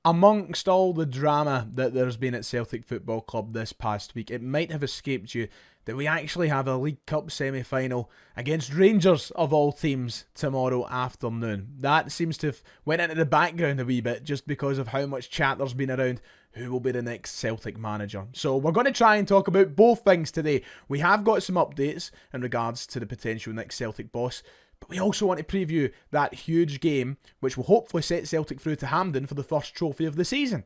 Amongst all the drama that there's been at Celtic Football Club this past week, it might have escaped you that we actually have a League Cup semi-final against Rangers of all teams tomorrow afternoon. That seems to have went into the background a wee bit just because of how much chat there's been around who will be the next Celtic manager. So we're going to try and talk about both things today. We have got some updates in regards to the potential next Celtic boss, but we also want to preview that huge game, which will hopefully set Celtic through to Hampden for the first trophy of the season.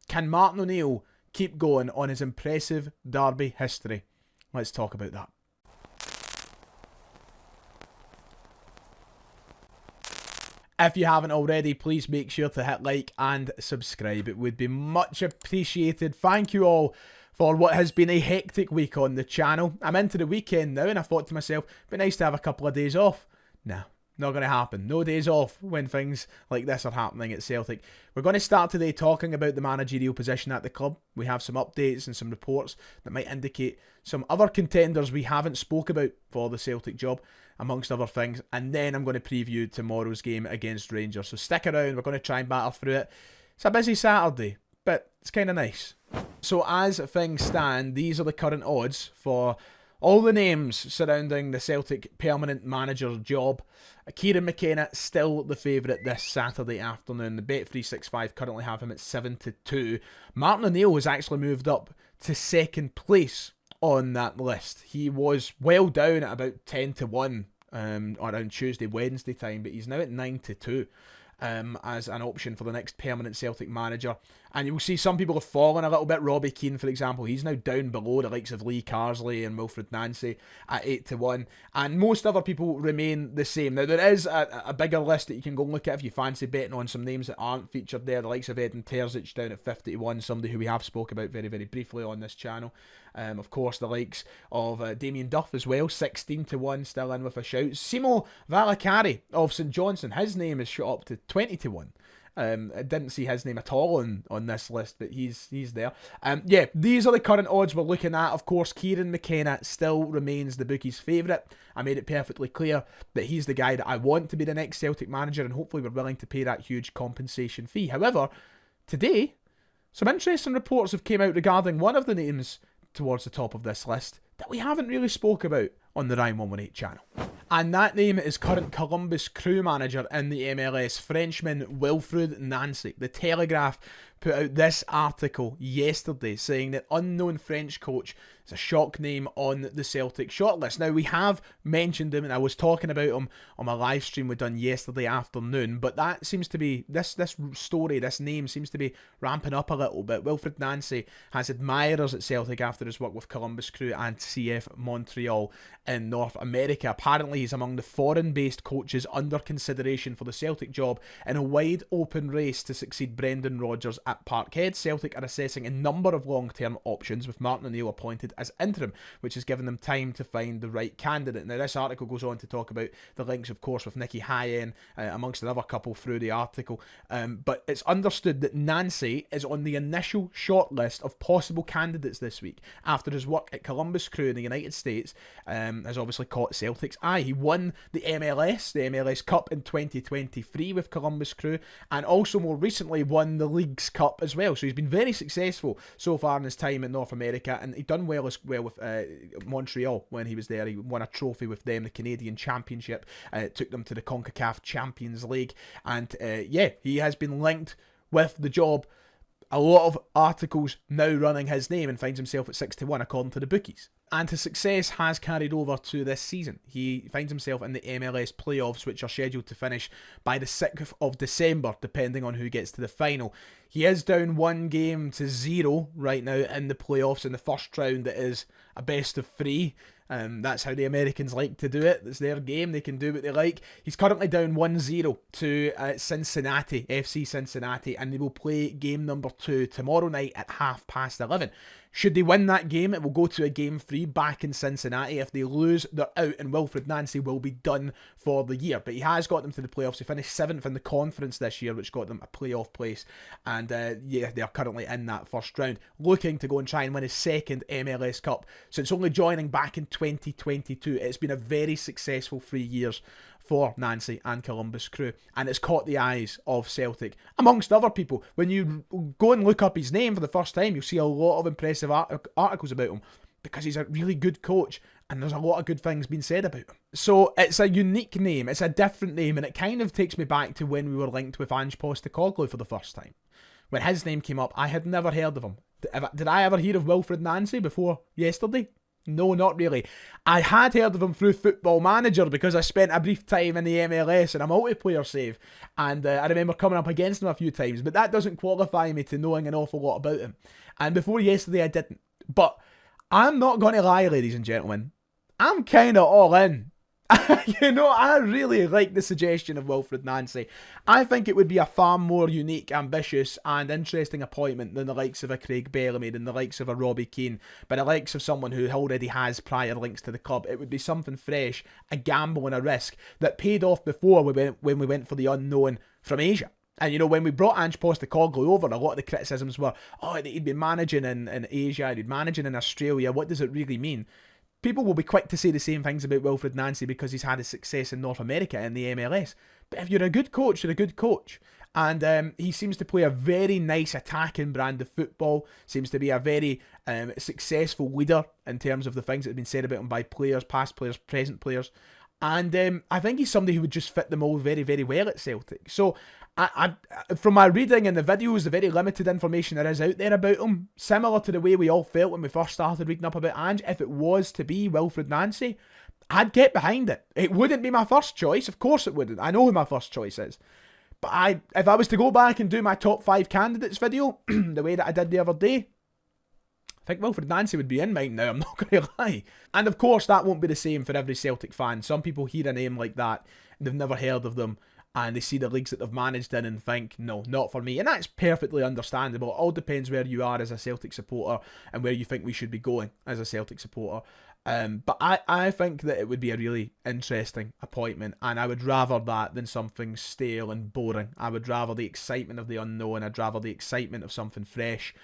Can Martin O'Neill keep going on his impressive derby history? Let's talk about that. If you haven't already, please make sure to hit like and subscribe. It would be much appreciated. Thank you all for what has been a hectic week on the channel. I'm into the weekend now and I thought to myself, it'd be nice to have a couple of days off. Nah, not going to happen. No days off when things like this are happening at Celtic. We're going to start today talking about the managerial position at the club. We have some updates and some reports that might indicate some other contenders we haven't spoke about for the Celtic job, amongst other things. And then I'm going to preview tomorrow's game against Rangers. So stick around. We're going to try and batter through it. It's a busy Saturday, but it's kind of nice. So as things stand, these are the current odds for all the names surrounding the Celtic permanent manager job. Kieran McKenna still the favourite this Saturday afternoon. The Bet365 currently have him at 7-2. Martin O'Neill has actually moved up to second place on that list. He was well down at about 10-1 around Tuesday, Wednesday time, but he's now at 9-2. As an option for the next permanent Celtic manager. And you'll see some people have fallen a little bit. Robbie Keane, for example, he's now down below the likes of Lee Carsley and Wilfried Nancy at 8-1. And most other people remain the same. Now, there is a bigger list that you can go and look at if you fancy betting on some names that aren't featured there. The likes of Edin Terzic down at 50-1, somebody who we have spoke about very, very briefly on this channel. Of course, the likes of Damien Duff as well, 16-1, still in with a shout. Simo Valakari of St Johnstone, his name is shot up to 20-1. I didn't see his name at all on this list, but he's there. Yeah, these are the current odds we're looking at. Of course, Kieran McKenna still remains the bookies' favourite. I made it perfectly clear that he's the guy that I want to be the next Celtic manager, and hopefully we're willing to pay that huge compensation fee. However, today, some interesting reports have came out regarding one of the names towards the top of this list that we haven't really spoke about on the Ryan 118 channel. And that name is current Columbus Crew manager in the MLS, Frenchman Wilfried Nancy. The Telegraph put out this article yesterday saying that unknown French coach is a shock name on the Celtic shortlist. Now, we have mentioned him, and I was talking about him on my live stream we done yesterday afternoon, but that seems to be, this story, this name seems to be ramping up a little bit. Wilfried Nancy has admirers at Celtic after his work with Columbus Crew and CF Montreal in North America. Apparently, he's among the foreign-based coaches under consideration for the Celtic job in a wide open race to succeed Brendan Rodgers at Parkhead. Celtic are assessing a number of long-term options, with Martin O'Neill appointed as interim, which has given them time to find the right candidate. Now, this article goes on to talk about the links, of course, with Nicky Hyen, amongst another couple through the article. But it's understood that Nancy is on the initial shortlist of possible candidates this week after his work at Columbus Crew in the United States has obviously caught Celtic's eye. He won the MLS Cup in 2023 with Columbus Crew, and also more recently won the League's Cup as well. So he's been very successful so far in his time in North America, and he done well as well with Montreal when he was there. He won a trophy with them, the Canadian Championship. It took them to the CONCACAF Champions League, and yeah, he has been linked with the job. A lot of articles now running his name, and finds himself at 6-1 according to the bookies. And his success has carried over to this season. He finds himself in the MLS playoffs, which are scheduled to finish by the 6th of December, depending on who gets to the final. He is down 1-0 right now in the playoffs in the first round. That is a best of 3. That's how the Americans like to do it. It's their game. They can do what they like. He's currently down 1-0 to Cincinnati, FC Cincinnati, and they will play game number 2 tomorrow night at 11:30. Should they win that game, it will go to a game 3 back in Cincinnati. If they lose, they're out, and Wilfried Nancy will be done for the year. But he has got them to the playoffs. He finished 7th in the conference this year, which got them a playoff place. And yeah, they are currently in that first round, looking to go and try and win his second MLS Cup since only joining back in 2022. It's been a very successful 3 years for Nancy and Columbus Crew, and it's caught the eyes of Celtic, amongst other people. When you go and look up his name for the first time, you'll see a lot of impressive articles about him, because he's a really good coach, and there's a lot of good things being said about him. So it's a unique name, it's a different name, and it kind of takes me back to when we were linked with Ange Postecoglou for the first time. When his name came up, I had never heard of him. Did I ever hear of Wilfried Nancy before yesterday? No, not really. I had heard of him through Football Manager, because I spent a brief time in the MLS in a multiplayer save, and I remember coming up against him a few times, but that doesn't qualify me to knowing an awful lot about him. And before yesterday I didn't. But I'm not going to lie, ladies and gentlemen, I'm kind of all in. You know, I really like the suggestion of Wilfried Nancy. I think it would be a far more unique, ambitious and interesting appointment than the likes of a Craig Bellamy, than the likes of a Robbie Keane, but the likes of someone who already has prior links to the club. It would be something fresh, a gamble and a risk that paid off before when we went for the unknown from Asia. And, you know, when we brought Ange Postecoglou over, a lot of the criticisms were, oh, he'd been managing in Asia, he'd been managing in Australia, what does it really mean? People will be quick to say the same things about Wilfried Nancy because he's had his success in North America in the MLS. But if you're a good coach, you're a good coach. And he seems to play a very nice attacking brand of football, seems to be a very successful leader in terms of the things that have been said about him by players, past players, present players. And I think he's somebody who would just fit them all very, very well at Celtic. So, I from my reading and the videos, the very limited information there is out there about him, similar to the way we all felt when we first started reading up about Ange, if it was to be Wilfried Nancy, I'd get behind it. It wouldn't be my first choice, of course it wouldn't. I know who my first choice is. But if I was to go back and do my top 5 candidates video, the way that I did the other day, I think Wilfried Nancy would be in mine now, I'm not going to lie. And of course, that won't be the same for every Celtic fan. Some people hear a name like that, they've never heard of them, and they see the leagues that they've managed in and think, no, not for me. And that's perfectly understandable. It all depends where you are as a Celtic supporter and where you think we should be going as a Celtic supporter. But I think that it would be a really interesting appointment, and I would rather that than something stale and boring. I would rather the excitement of the unknown. I'd rather the excitement of something fresh.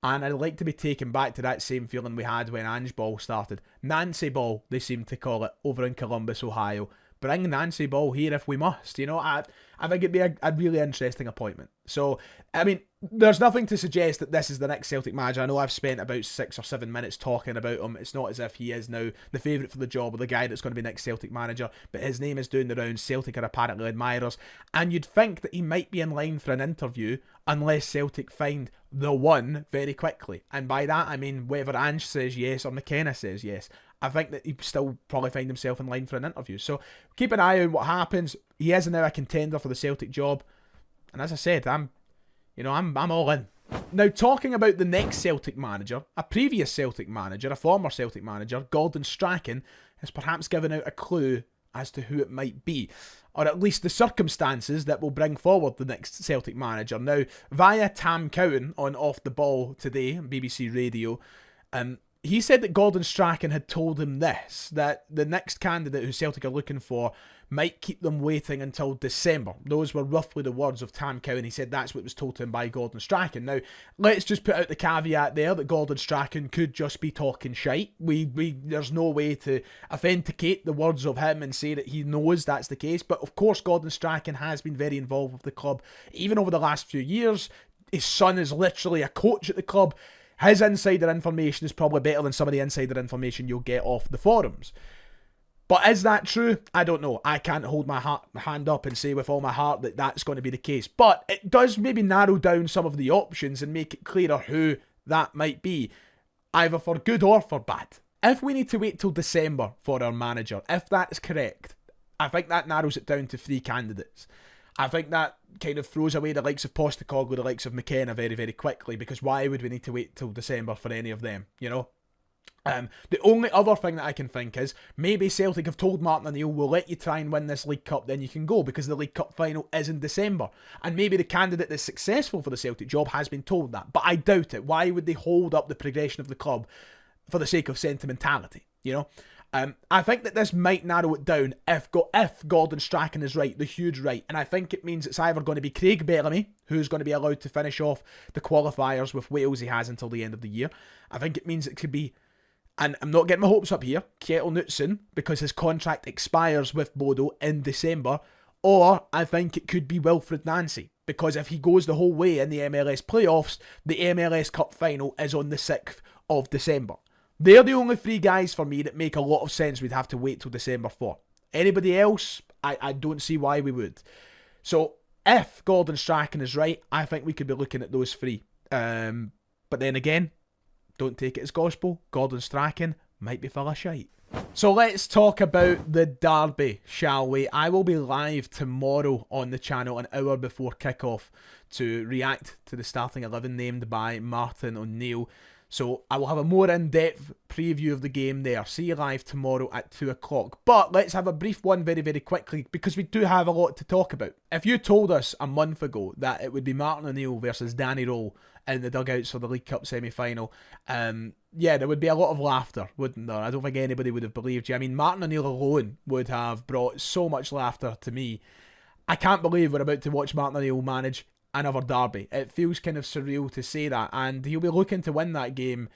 And I'd like to be taken back to that same feeling we had when Ange Ball started. Nancy Ball, they seem to call it, over in Columbus, Ohio. Bring Nancy Ball here if we must. You know, I think it'd be a really interesting appointment. So, I mean, there's nothing to suggest that this is the next Celtic manager. I know I've spent about 6 or 7 minutes talking about him. It's not as if he is now the favourite for the job or the guy that's going to be next Celtic manager, but his name is doing the rounds. Celtic are apparently admirers, and you'd think that he might be in line for an interview unless Celtic find the one very quickly. And by that, I mean whether Ange says yes or McKenna says yes. I think that he'd still probably find himself in line for an interview. So keep an eye on what happens. He is now a contender for the Celtic job. And as I said, I'm all in. Now, talking about the next Celtic manager, a previous Celtic manager, a former Celtic manager, Gordon Strachan, has perhaps given out a clue as to who it might be, or at least the circumstances that will bring forward the next Celtic manager. Now, via Tam Cowan on Off the Ball today, on BBC Radio, he said that Gordon Strachan had told him this, that the next candidate who Celtic are looking for might keep them waiting until December. Those were roughly the words of Tam Cowan. He said that's what was told to him by Gordon Strachan. Now, let's just put out the caveat there that Gordon Strachan could just be talking shite. There's no way to authenticate the words of him and say that he knows that's the case. But of course, Gordon Strachan has been very involved with the club, even over the last few years. His son is literally a coach at the club. His insider information is probably better than some of the insider information you'll get off the forums. But is that true? I don't know. I can't hold my hand up and say with all my heart that that's going to be the case. But it does maybe narrow down some of the options and make it clearer who that might be, either for good or for bad. If we need to wait till December for our manager, if that's correct, I think that narrows it down to 3 candidates. I think that kind of throws away the likes of Postecoglou, the likes of McKenna very, very quickly, because why would we need to wait till December for any of them, you know? The only other thing that I can think is maybe Celtic have told Martin O'Neill, we'll let you try and win this League Cup, then you can go, because the League Cup final is in December. And maybe the candidate that's successful for the Celtic job has been told that, but I doubt it. Why would they hold up the progression of the club for the sake of sentimentality, you know? I think that this might narrow it down if Gordon Strachan is right, the huge right. And I think it means it's either going to be Craig Bellamy, who's going to be allowed to finish off the qualifiers with Wales he has until the end of the year. I think it means it could be And I'm not getting my hopes up here, Kjetil Knutsen, because his contract expires with Bodo in December, or I think it could be Wilfried Nancy, because if he goes the whole way in the MLS playoffs, the MLS Cup final is on the 6th of December. They're the only three guys for me that make a lot of sense we'd have to wait till December for. Anybody else, I don't see why we would. So if Gordon Strachan is right, I think we could be looking at those three. But then again, don't take it as gospel. Gordon Strachan might be full of shite. So let's talk about the derby, shall we? I will be live tomorrow on the channel an hour before kickoff to react to the starting 11 named by Martin O'Neill. So I will have a more in-depth preview of the game there. See you live tomorrow at 2 o'clock. But let's have a brief one very, very quickly, because we do have a lot to talk about. If you told us a month ago that it would be Martin O'Neill versus Danny Rowe in the dugouts for the League Cup semi-final, yeah, there would be a lot of laughter, wouldn't there? I don't think anybody would have believed you. I mean, Martin O'Neill alone would have brought so much laughter to me. I can't believe we're about to watch Martin O'Neill manage another derby. It feels kind of surreal to say that, and he'll be looking to win that game,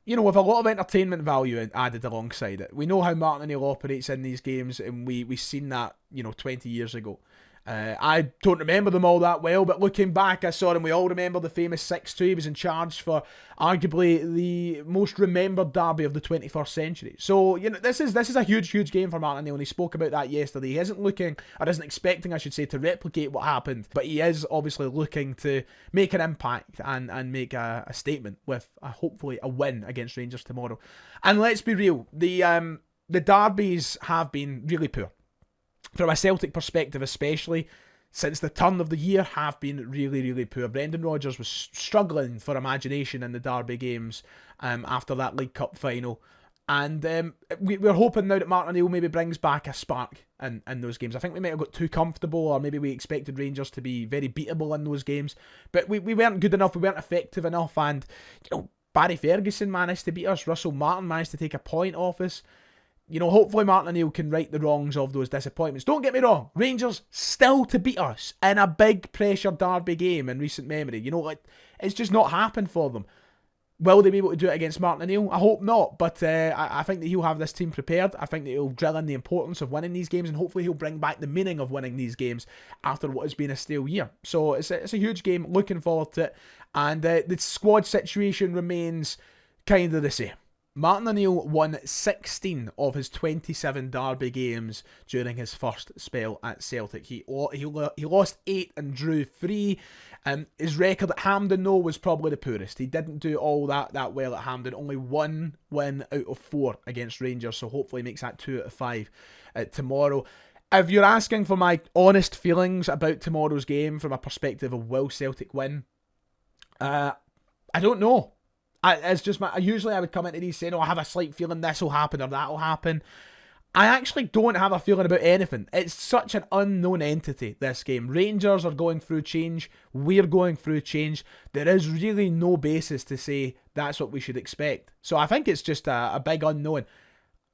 you know, with a lot of entertainment value added alongside it. We know how Martin O'Neill operates in these games, and we've seen that, you know, 20 years ago. I don't remember them all that well, but looking back, I saw them. We all remember the famous 6-2. He was in charge for arguably the most remembered derby of the 21st century. So, you know, this is a huge, huge game for Martin O'Neill, and he spoke about that yesterday. He isn't looking, or isn't expecting, I should say, to replicate what happened, but he is obviously looking to make an impact and make a statement with hopefully a win against Rangers tomorrow. And let's be real, the derbies have been really poor. From a Celtic perspective especially, since the turn of the year, have been really, really poor. Brendan Rodgers was struggling for imagination in the derby games after that League Cup final. And we're hoping now that Martin O'Neill maybe brings back a spark in those games. I think we might have got too comfortable, or maybe we expected Rangers to be very beatable in those games. But we weren't good enough, we weren't effective enough. And, you know, Barry Ferguson managed to beat us. Russell Martin managed to take a point off us. You know, hopefully Martin O'Neill can right the wrongs of those disappointments. Don't get me wrong, Rangers still to beat us in a big pressure derby game in recent memory. You know, like, it's just not happened for them. Will they be able to do it against Martin O'Neill? I hope not, but I think that he'll have this team prepared. I think that he'll drill in the importance of winning these games, and hopefully he'll bring back the meaning of winning these games after what has been a stale year. So it's a huge game, looking forward to it, and the squad situation remains kind of the same. Martin O'Neill won 16 of his 27 derby games during his first spell at Celtic. He lost 8 and drew 3. His record at Hampden, though, was probably the poorest. He didn't do all that well at Hampden. Only 1 win out of 4 against Rangers, so hopefully he makes that 2 out of 5 tomorrow. If you're asking for my honest feelings about tomorrow's game from a perspective of will Celtic win, I don't know. It's just usually I would come into these saying, oh, I have a slight feeling this will happen or that will happen. I actually don't have a feeling about anything. It's such an unknown entity, this game. Rangers are going through change. We're going through change. There is really no basis to say that's what we should expect. So I think it's just a big unknown.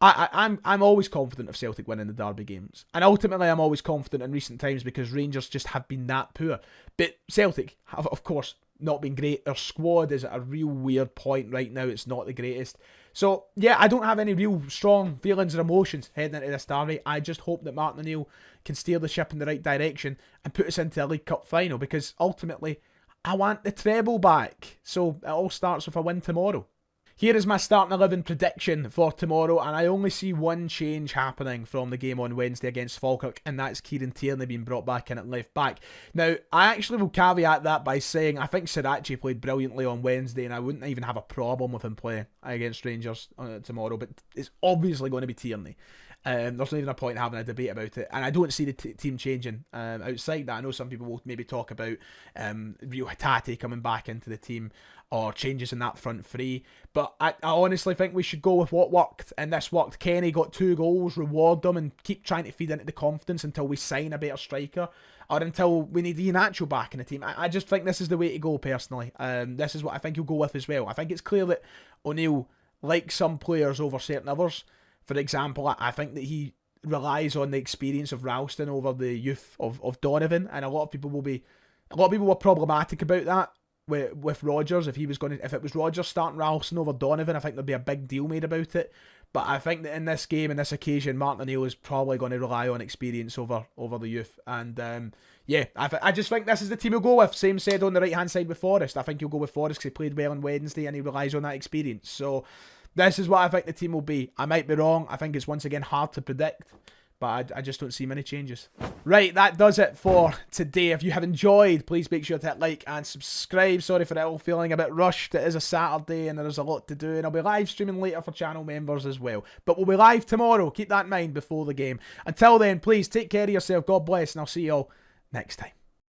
I'm always confident of Celtic winning the derby games. And ultimately, I'm always confident in recent times because Rangers just have been that poor. But Celtic have, of course, not been great. Their squad is at a real weird point right now. It's not the greatest. So, yeah, I don't have any real strong feelings or emotions heading into this derby. I just hope that Martin O'Neill can steer the ship in the right direction and put us into a League Cup final, because ultimately, I want the treble back. So, it all starts with a win tomorrow. Here is my starting 11 prediction for tomorrow, and I only see one change happening from the game on Wednesday against Falkirk, and that's Kieran Tierney being brought back in at left back. Now, I actually will caveat that by saying I think Sirachi played brilliantly on Wednesday, and I wouldn't even have a problem with him playing against Rangers tomorrow, but it's obviously going to be Tierney. There's not even a point in having a debate about it, and I don't see the team changing outside that. I know some people will maybe talk about Rio Hatate coming back into the team or changes in that front three, but I honestly think we should go with what worked, and this worked. Kenny got 2 goals, reward them, and keep trying to feed into the confidence until we sign a better striker, or until we need Iheanacho back in the team. I just think this is the way to go, personally. This is what I think he'll go with as well. I think it's clear that O'Neill likes some players over certain others. For example, I think that he relies on the experience of Ralston over the youth of Donovan, and a lot of people were problematic about that. with Rodgers. If it was Rodgers starting Ralston over Donovan, I think there'd be a big deal made about it. But I think that in this game, in this occasion, Martin O'Neill is probably going to rely on experience over the youth. And yeah, I just think this is the team he'll go with. Same said on the right-hand side with Forrest. I think he'll go with Forrest because he played well on Wednesday and he relies on that experience. So this is what I think the team will be. I might be wrong. I think it's once again hard to predict. But I just don't see many changes. Right, that does it for today. If you have enjoyed, please make sure to hit like and subscribe. Sorry for it all feeling a bit rushed. It is a Saturday and there is a lot to do. And I'll be live streaming later for channel members as well. But we'll be live tomorrow. Keep that in mind before the game. Until then, please take care of yourself. God bless. And I'll see you all next time.